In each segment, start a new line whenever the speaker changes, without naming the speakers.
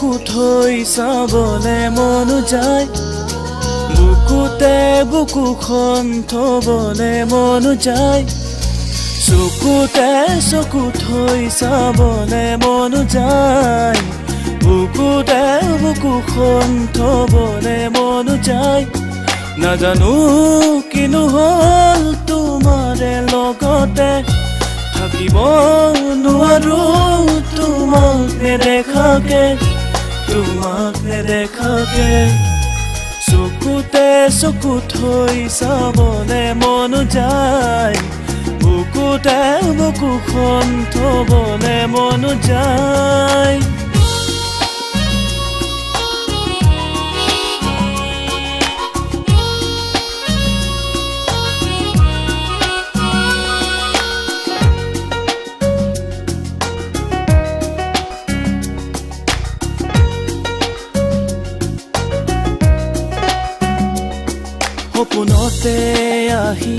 চকু থৈ চাবলে মন যায় বুকুতে বুকুখন থবলে মন যায় চকুতে চকু থৈ চাবলে মন যায় বুকুতে বুকুখন থবলে মন যায় নাজানো কিনো হল তোমাৰে লগতে থাকিব নোৱাৰো তোমাক নেদেখাকে চকুতে চকু থৈ চাবলে মন যায় বুকুতে বুকুখন থবলে মন যায় সপোনতে আহি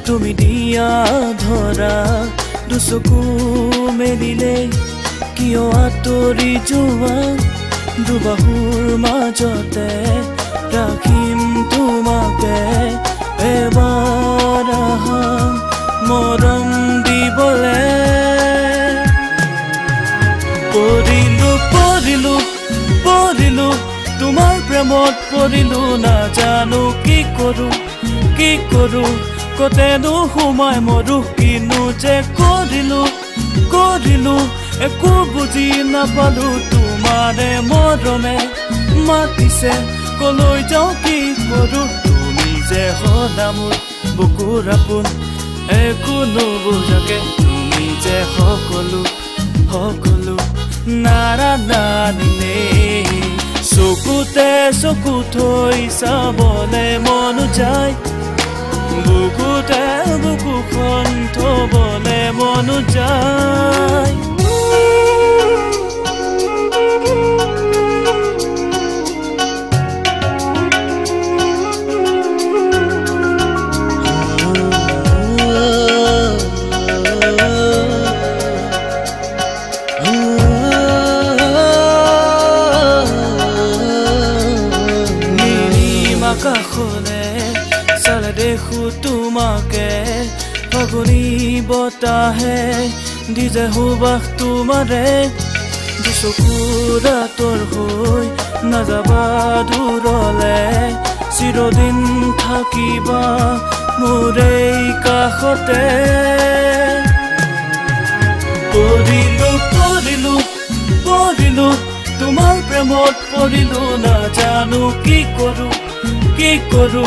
তুমি দিয়া ধৰা দুচকু মেলিলে কিয় আঁতৰি যোৱা দুবাহুৰ মাজতে ৰাখিম তোমাকে এবাৰ আহা মৰম দিবলে পৰিলো তোমাৰ প্ৰেমত পৰিলো নাজানো কি কৰো কতেনো সোমাই মৰো কিনো যে কৰিলো একো বুজি নাপালো তোমাৰে মৰমে মাতিছে কলৈ যাওঁ কি কৰো তুমি যে সদা মোৰ বুকুৰ আপোন একো নুবুজাকে তুমি যে সকলো নাৰানানে চকুতে চকু থৈ চাবলে মন যায় বুকুতে বুকুখন থবলে মন যায় কাষলে চালে দেখো তোমাকে ফাগুনী বতাহে দিজে সুবাস তোমাৰে দুচকুৰ আঁতৰ হৈ নাযাবা দূৰলে চিৰদিন থাকিবা মোৰ এই কাষতে পৰিলো তোমাৰ প্ৰেমত পৰিলো নাজানো কি কৰো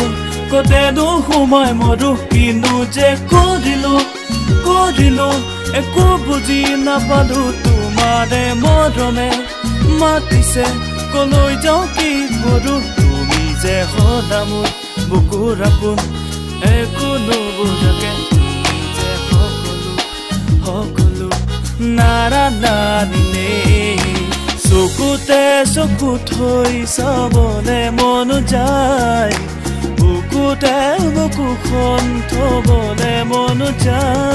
কতেনো সোমাই মৰো কিনো যে কৰিলো একো বুজি নাপালো তোমাৰে মৰমে মাতিছে কলৈ যাওঁ কি কৰো তুমি যে সদা মোৰ বুকুৰ আপোন একো নুবুজাকে তুমি যে সকলো নাৰানানে চকুতে চকু থৈ চাবলে মন যায় বুকুতে বুকুখন থবলে মন যায়